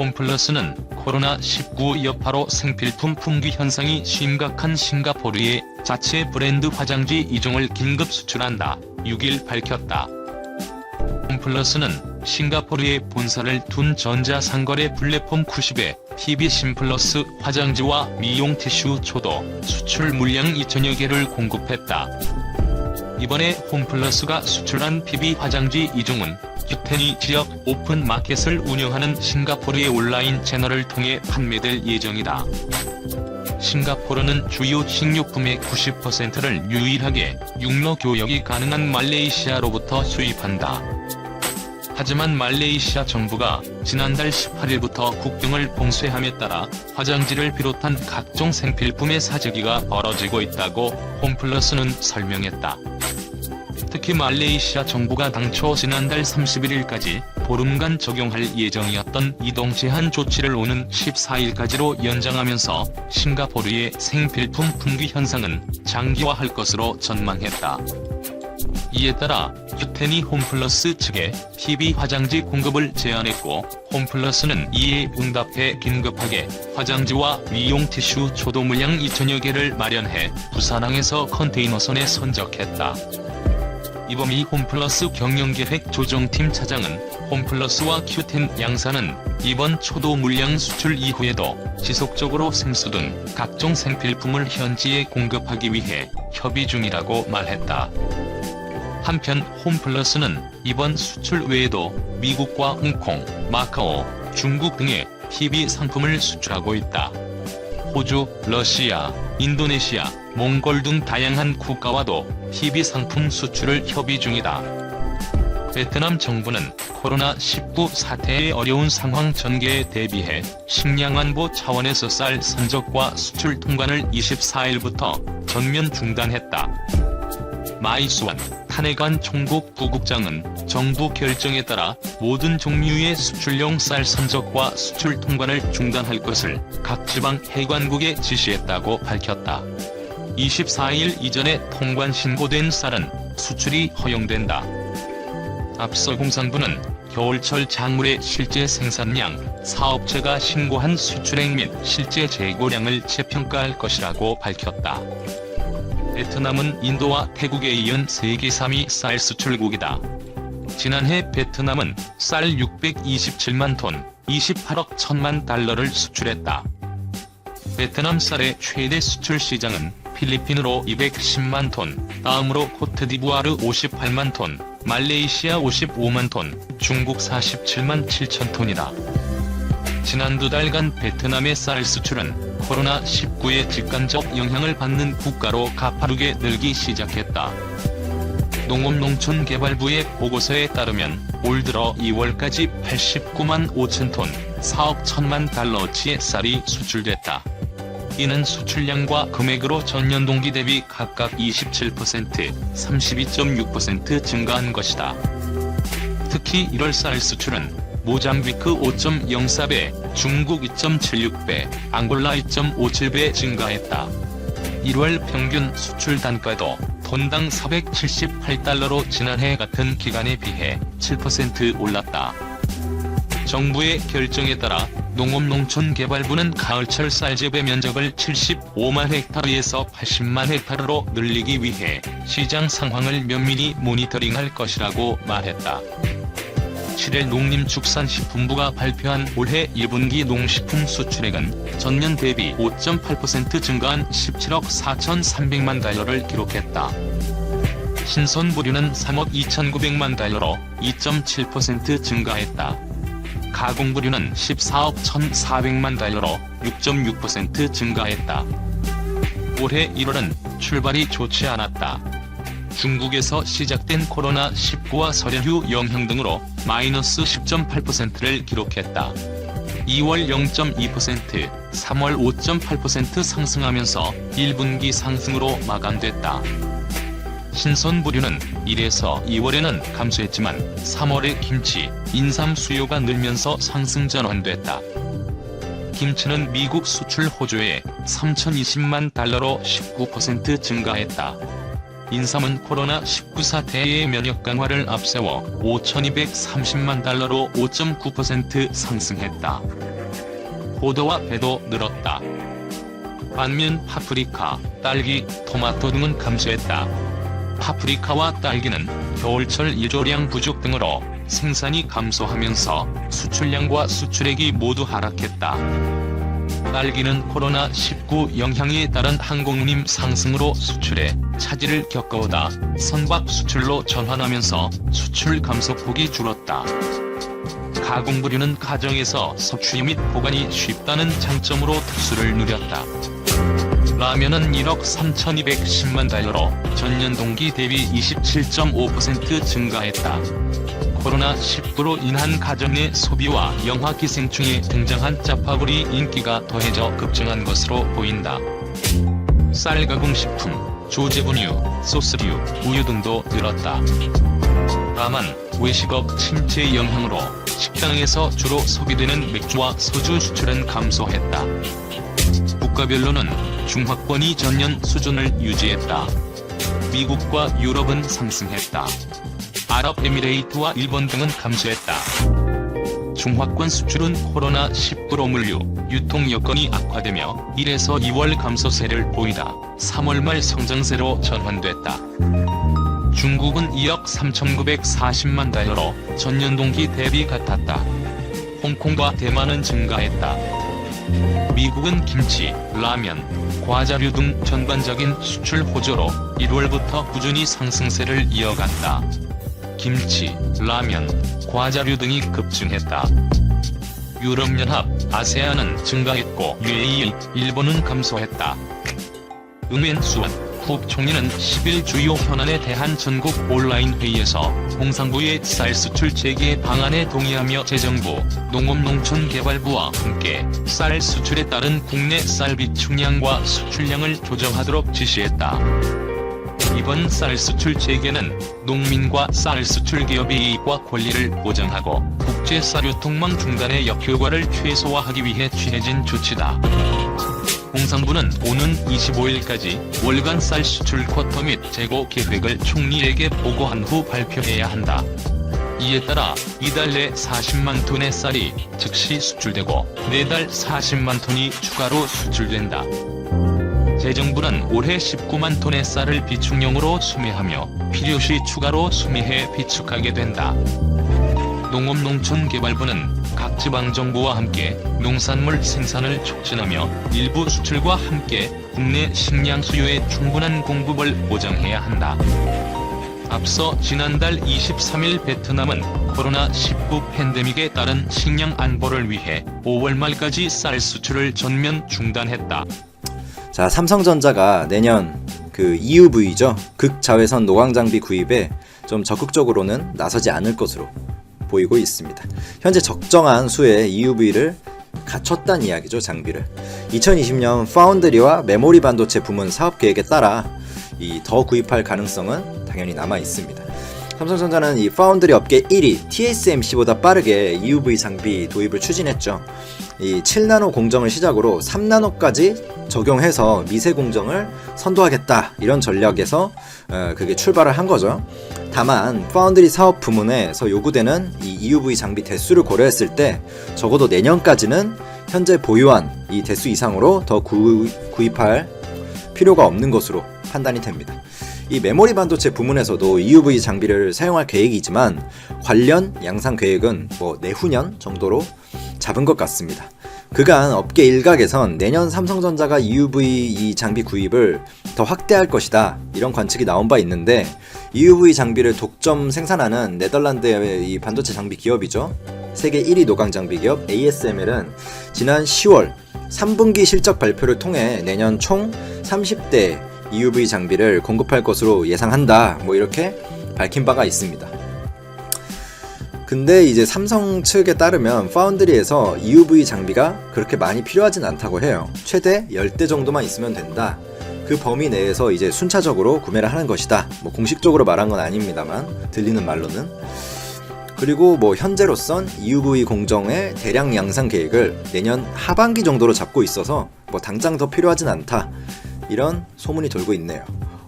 홈플러스는 코로나19 여파로 생필품 품귀 현상이 심각한 싱가포르에 자체 브랜드 화장지 2종을 긴급 수출한다. 6일 밝혔다. 홈플러스는 싱가포르에 본사를 둔 전자상거래 플랫폼 쿠십에 PB-SYMPLUS 화장지와 미용 티슈 초도 수출 물량 2천여 개를 공급했다. 이번에 홈플러스가 수출한 PB 화장지 2종은 큐텐이 지역 오픈 마켓을 운영하는 싱가포르의 온라인 채널을 통해 판매될 예정이다. 싱가포르는 주요 식료품의 90%를 유일하게 육로 교역이 가능한 말레이시아로부터 수입한다. 하지만 말레이시아 정부가 지난달 18일부터 국경을 봉쇄함에 따라 화장지를 비롯한 각종 생필품의 사재기가 벌어지고 있다고 홈플러스는 설명했다. 특히 말레이시아 정부가 당초 지난달 31일까지 보름간 적용할 예정이었던 이동 제한 조치를 오는 14일까지로 연장하면서 싱가포르의 생필품 품귀 현상은 장기화할 것으로 전망했다. 이에 따라 큐텐이 홈플러스 측에 PB 화장지 공급을 제안했고 홈플러스는 이에 응답해 긴급하게 화장지와 미용 티슈 초도 물량 2천여 개를 마련해 부산항에서 컨테이너선에 선적했다. 이범희 홈플러스 경영계획 조정팀 차장은 홈플러스와 큐텐 양사는 이번 초도 물량 수출 이후에도 지속적으로 생수 등 각종 생필품을 현지에 공급하기 위해 협의 중이라고 말했다. 한편 홈플러스는 이번 수출 외에도 미국과 홍콩, 마카오, 중국 등에 PB 상품을 수출하고 있다. 호주, 러시아, 인도네시아, 몽골 등 다양한 국가와도 PB 상품 수출을 협의 중이다. 베트남 정부는 코로나19 사태의 어려운 상황 전개에 대비해 식량 안보 차원에서 쌀 선적과 수출 통관을 24일부터 전면 중단했다. 마이수완 탄핵안 총국 부국장은 정부 결정에 따라 모든 종류의 수출용 쌀 선적과 수출 통관을 중단할 것을 각 지방 해관국에 지시했다고 밝혔다. 24일 이전에 통관 신고된 쌀은 수출이 허용된다. 앞서 공산부는 겨울철 작물의 실제 생산량, 사업체가 신고한 수출액 및 실제 재고량을 재평가할 것이라고 밝혔다. 베트남은 인도와 태국에 이은 세계 3위 쌀 수출국이다. 지난해 베트남은 쌀 627만 톤, 28억 1천만 달러를 수출했다. 베트남 쌀의 최대 수출 시장은 필리핀으로 210만 톤, 다음으로 코트디부아르 58만 톤, 말레이시아 55만 톤, 중국 47만 7천 톤이다. 지난 두 달간 베트남의 쌀 수출은 코로나19의 직간접 영향을 받는 국가로 가파르게 늘기 시작했다. 농업농촌개발부의 보고서에 따르면 올 들어 2월까지 89만 5천 톤, 4억 1천만 달러어치의 쌀이 수출됐다. 이는 수출량과 금액으로 전년 동기 대비 각각 27%, 32.6% 증가한 것이다. 특히 1월 쌀 수출은 모잠비크 5.04배, 중국 2.76배, 앙골라 2.57배 증가했다. 1월 평균 수출 단가도 톤당 478달러로 지난해 같은 기간에 비해 7% 올랐다. 정부의 결정에 따라 농업농촌개발부는 가을철 쌀 재배 면적을 75만 헥타르에서 80만 헥타르로 늘리기 위해 시장 상황을 면밀히 모니터링할 것이라고 말했다. 7일 농림축산식품부가 발표한 올해 1분기 농식품 수출액은 전년 대비 5.8% 증가한 17억 4,300만 달러를 기록했다. 신선부류는 3억 2,900만 달러로 2.7% 증가했다. 가공부류는 14억 1,400만 달러로 6.6% 증가했다. 올해 1월은 출발이 좋지 않았다. 중국에서 시작된 코로나19와 설연휴 영향 등으로 마이너스 10.8%를 기록했다. 2월 0.2%, 3월 5.8% 상승하면서 1분기 상승으로 마감됐다. 신선부류는 1에서 2월에는 감소했지만 3월에 김치, 인삼 수요가 늘면서 상승 전환됐다. 김치는 미국 수출 호주에 3,020만 달러로 19% 증가했다. 인삼은 코로나19 사태의 면역 강화를 앞세워 5,230만 달러로 5.9% 상승했다. 포도와 배도 늘었다. 반면 파프리카, 딸기, 토마토 등은 감소했다. 파프리카와 딸기는 겨울철 예조량 부족 등으로 생산이 감소하면서 수출량과 수출액이 모두 하락했다. 딸기는 코로나19 영향에 따른 항공님 상승으로 수출에 차질을 겪어오다 선박 수출로 전환하면서 수출 감소폭이 줄었다. 가공부류는 가정에서 섭취 및 보관이 쉽다는 장점으로 특수를 누렸다. 라면은 1억 3,210만 달러로 전년 동기 대비 27.5% 증가했다. 코로나19로 인한 가정 내 소비와 영화 기생충에 등장한 짜파구리 인기가 더해져 급증한 것으로 보인다. 쌀 가공식품, 조제분유, 소스류, 우유 등도 늘었다. 다만 외식업 침체 영향으로 식당에서 주로 소비되는 맥주와 소주 수출은 감소했다. 국가별로는 중화권이 전년 수준을 유지했다. 미국과 유럽은 상승했다. 아랍에미레이트와 일본 등은 감소했다. 중화권 수출은 코로나19로 물류, 유통 여건이 악화되며 1에서 2월 감소세를 보이다 3월 말 성장세로 전환됐다. 중국은 2억 3,940만 달러로 전년 동기 대비 같았다. 홍콩과 대만은 증가했다. 미국은 김치, 라면, 과자류 등 전반적인 수출 호조로 1월부터 꾸준히 상승세를 이어갔다. 김치, 라면, 과자류 등이 급증했다. 유럽연합, 아세안은 증가했고 UAE, 일본은 감소했다. 응웬수원 국총리는 10일 주요 현안에 대한 전국 온라인 회의에서 공산부의 쌀 수출 재개 방안에 동의하며 재정부, 농업농촌개발부와 함께 쌀 수출에 따른 국내 쌀 비축량과 수출량을 조정하도록 지시했다. 이번 쌀 수출 재개는 농민과 쌀 수출 기업의 이익과 권리를 보장하고 국제 쌀유통망 중단의 역효과를 최소화하기 위해 취해진 조치다. 공산부는 오는 25일까지 월간 쌀 수출 쿼터 및 재고 계획을 총리에게 보고한 후 발표해야 한다. 이에 따라 이달 내 40만 톤의 쌀이 즉시 수출되고 내달 40만 톤이 추가로 수출된다. 재정부는 올해 19만 톤의 쌀을 비축용으로 수매하며 필요시 추가로 수매해 비축하게 된다. 농업농촌개발부는 각 지방정부와 함께 농산물 생산을 촉진하며 일부 수출과 함께 국내 식량 수요의 충분한 공급을 보장해야 한다. 앞서 지난달 23일 베트남은 코로나19 팬데믹에 따른 식량 안보를 위해 5월 말까지 쌀 수출을 전면 중단했다. 자, 삼성전자가 내년 EUV죠. 극자외선 노광장비 구입에 좀 적극적으로는 나서지 않을 것으로 보이고 있습니다. 현재 적정한 수의 EUV를 갖췄다는 이야기죠. 장비를 2020년 파운드리와 메모리 반도체 부문 사업 계획에 따라 더 구입할 가능성은 당연히 남아 있습니다. 삼성전자는 이 파운드리 업계 1위 TSMC보다 빠르게 EUV 장비 도입을 추진했죠. 이 7나노 공정을 시작으로 3나노까지 적용해서 미세 공정을 선도하겠다, 이런 전략에서 그게 출발을 한 거죠. 다만 파운드리 사업 부문에서 요구되는 이 EUV 장비 대수를 고려했을 때 적어도 내년까지는 현재 보유한 이 대수 이상으로 더 구입할 필요가 없는 것으로 판단이 됩니다. 이 메모리 반도체 부문에서도 EUV 장비를 사용할 계획이지만 관련 양산 계획은 내후년 정도로 잡은 것 같습니다. 그간 업계 일각에선 내년 삼성전자가 EUV 이 장비 구입을 더 확대할 것이다, 이런 관측이 나온 바 있는데, EUV 장비를 독점 생산하는 네덜란드의 이 반도체 장비 기업이죠. 세계 1위 노광 장비 기업 ASML은 지난 10월 3분기 실적 발표를 통해 내년 총 30대 EUV 장비를 공급할 것으로 예상한다, 이렇게 밝힌 바가 있습니다. 근데 이제 삼성 측에 따르면 파운드리에서 EUV 장비가 그렇게 많이 필요하진 않다고 해요. 최대 10대 정도만 있으면 된다. 그 범위 내에서 이제 순차적으로 구매를 하는 것이다. 공식적으로 말한 건 아닙니다만 들리는 말로는. 그리고 현재로선 EUV 공정의 대량 양산 계획을 내년 하반기 정도로 잡고 있어서 당장 더 필요하진 않다, 이런 소문이 돌고 있네요.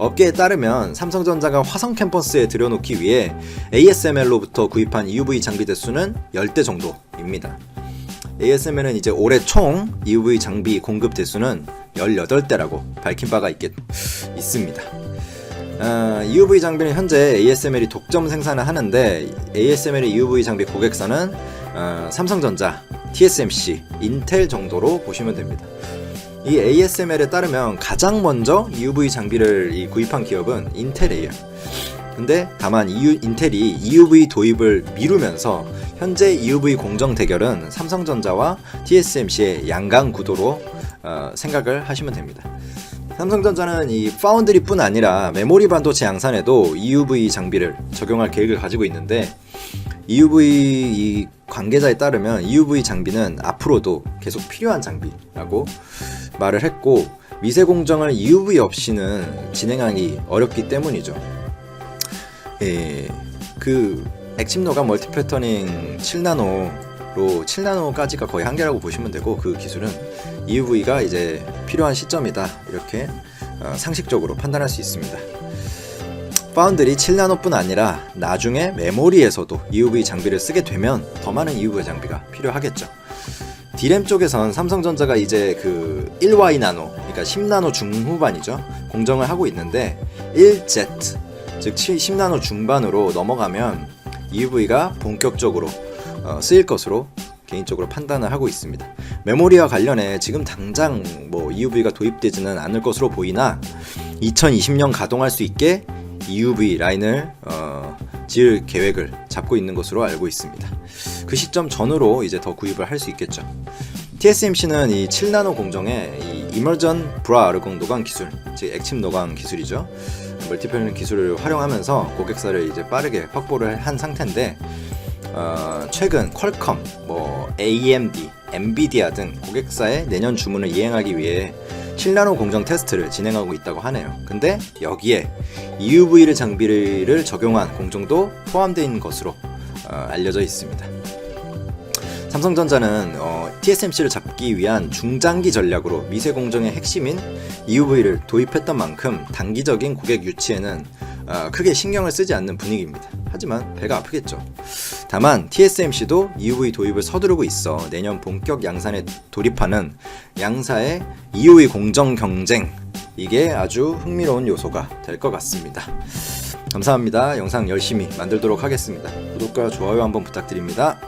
업계에 따르면 삼성전자가 화성 캠퍼스에 들여놓기 위해 ASML로부터 구입한 EUV 장비 대수는 10대 정도입니다. ASML은 이제 올해 총 EUV 장비 공급 대수는 18대라고 밝힌 바가 있습니다. EUV 장비는 현재 ASML이 독점 생산을 하는데 ASML의 EUV 장비 고객사는 삼성전자, TSMC, 인텔 정도로 보시면 됩니다. 이 ASML에 따르면 가장 먼저 EUV 장비를 구입한 기업은 인텔이에요. 근데 다만 인텔이 EUV 도입을 미루면서 현재 EUV 공정 대결은 삼성전자와 TSMC의 양강 구도로 생각을 하시면 됩니다. 삼성전자는 이 파운드리뿐 아니라 메모리 반도체 양산에도 EUV 장비를 적용할 계획을 가지고 있는데 EUV 이 관계자에 따르면 EUV 장비는 앞으로도 계속 필요한 장비라고 말을 했고 미세 공정을 EUV 없이는 진행하기 어렵기 때문이죠. 그 액침 노광 멀티 패터닝 7나노로 7나노까지가 거의 한계라고 보시면 되고 그 기술은 EUV가 이제 필요한 시점이다 이렇게 상식적으로 판단할 수 있습니다. 파운드리 7나노뿐 아니라 나중에 메모리에서도 EUV 장비를 쓰게 되면 더 많은 EUV 장비가 필요하겠죠. D램 쪽에선 삼성전자가 이제 그 1Y 나노, 그러니까 10나노 중후반이죠. 공정을 하고 있는데 1Z, 즉 10나노 중반으로 넘어가면 EUV가 본격적으로 쓰일 것으로 개인적으로 판단을 하고 있습니다. 메모리와 관련해 지금 당장 뭐 EUV가 도입되지는 않을 것으로 보이나 2020년 가동할 수 있게 EUV 라인을 지을 계획을 잡고 있는 것으로 알고 있습니다. 그 시점 전후로 이제 더 구입을 할 수 있겠죠. TSMC는 이 7나노 공정에 이 이머전 브라 아르공 노광 기술, 즉 액침 노광 기술이죠. 멀티패널 기술을 활용하면서 고객사를 이제 빠르게 확보를 한 상태인데 최근 퀄컴, AMD, 엔비디아 등 고객사의 내년 주문을 이행하기 위해 7나노 공정 테스트를 진행하고 있다고 하네요. 근데 여기에 EUV 장비를 적용한 공정도 포함되어 있는 것으로 알려져 있습니다. 삼성전자는 TSMC를 잡기 위한 중장기 전략으로 미세 공정의 핵심인 EUV를 도입했던 만큼 단기적인 고객 유치에는 크게 신경을 쓰지 않는 분위기입니다. 하지만 배가 아프겠죠. 다만 TSMC도 EUV 도입을 서두르고 있어 내년 본격 양산에 돌입하는 양사의 EUV 공정 경쟁, 이게 아주 흥미로운 요소가 될 것 같습니다. 감사합니다. 영상 열심히 만들도록 하겠습니다. 구독과 좋아요 한번 부탁드립니다.